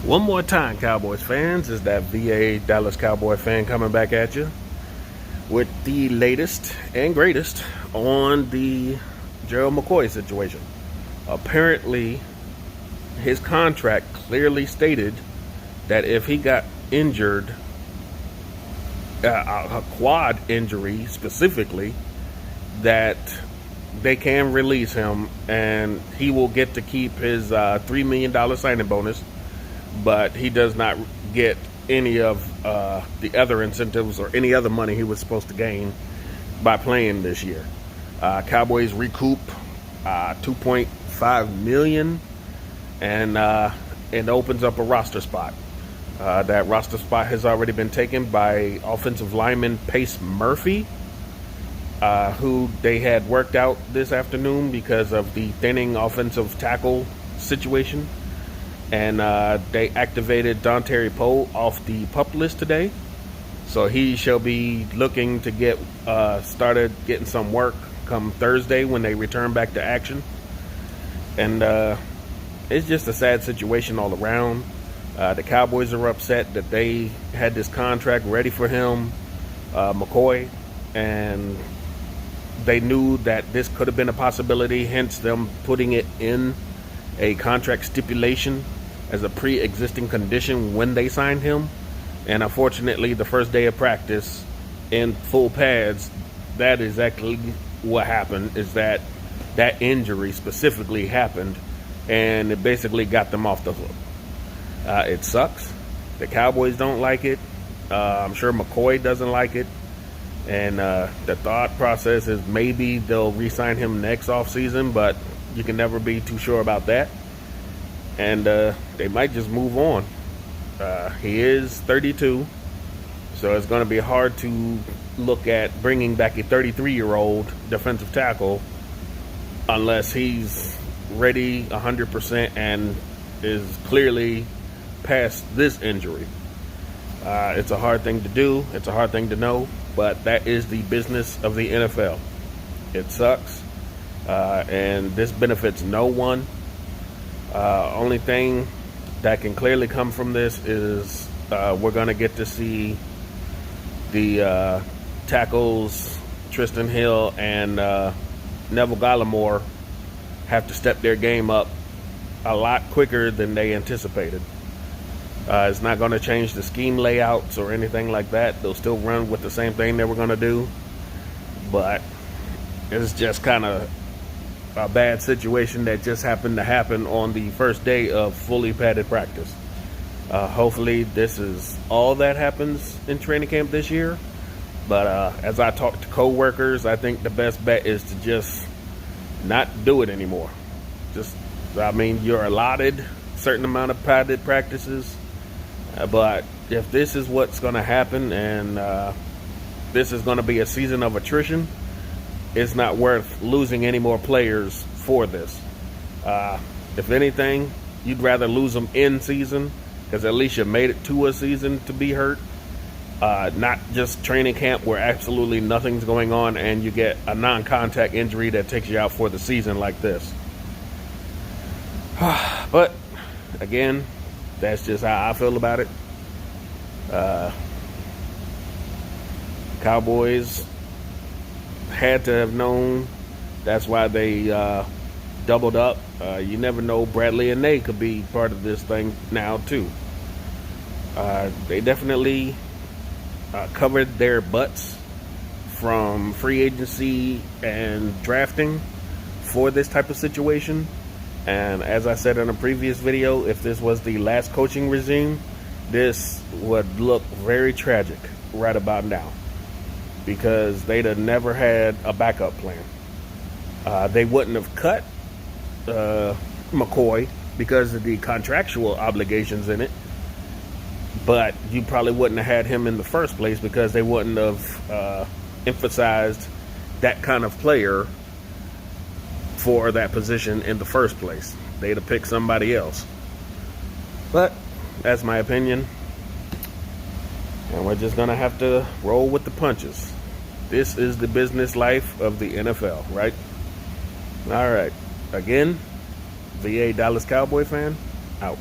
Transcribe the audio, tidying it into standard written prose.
One more time, Cowboys fans, is that VA Dallas Cowboy fan coming back at you with the latest and greatest on the Gerald McCoy situation. Apparently, his contract clearly stated that if he got injured, a quad injury specifically, that they can release him and he will get to keep his $3 million signing bonus, but he does not get any of the other incentives or any other money he was supposed to gain by playing this year. Cowboys recoup $2.5 million, and it opens up a roster spot. That roster spot has already been taken by offensive lineman Pace Murphy, who they had worked out this afternoon because of the thinning offensive tackle situation. And they activated Dontari Poe off the PUP list today. So he shall be looking to get started getting some work come Thursday when they return back to action. And it's just a sad situation all around. The Cowboys are upset that they had this contract ready for him, McCoy, and they knew that this could have been a possibility, hence them putting it in a contract stipulation as a pre-existing condition when they signed him. And unfortunately, the first day of practice in full pads, that is exactly what happened, is that injury specifically happened, and it basically got them off the hook. It sucks. The Cowboys don't like it. I'm sure McCoy doesn't like it. And the thought process is maybe they'll re-sign him next offseason, but you can never be too sure about that. And they might just move on. He is 32, so it's going to be hard to look at bringing back a 33-year-old defensive tackle unless he's ready 100% and is clearly past this injury. It's a hard thing to do. It's a hard thing to know, but that is the business of the NFL. It sucks, and this benefits no one. Only thing that can clearly come from this is we're going to get to see the tackles Tristan Hill and Neville Gallimore have to step their game up a lot quicker than they anticipated. It's not going to change the scheme layouts or anything like that. They'll still run with the same thing they were going to do, but it's just kind of a bad situation that just happened to happen on the first day of fully padded practice. Hopefully this is all that happens in training camp this year, but as I talk to co-workers, I think the best bet is to just not do it anymore. You're allotted a certain amount of padded practices, but if this is what's going to happen and this is going to be a season of attrition, it's not worth losing any more players for this. If anything, you'd rather lose them in season, because at least you made it to a season to be hurt. Not just training camp where absolutely nothing's going on and you get a non-contact injury that takes you out for the season like this. But again, that's just how I feel about it. Cowboys had to have known. That's why they doubled up. You never know, Bradley and Nate could be part of this thing now too. They definitely covered their butts from free agency and drafting for this type of situation. And as I said in a previous video, if this was the last coaching regime, this would look very tragic right about now, because they'd have never had a backup plan. They wouldn't have cut McCoy because of the contractual obligations in it, but you probably wouldn't have had him in the first place because they wouldn't have emphasized that kind of player for that position in the first place. They'd have picked somebody else. But that's my opinion, and we're just gonna have to roll with the punches. This is the business life of the NFL, right? All right. Again, VA Dallas Cowboy fan, out.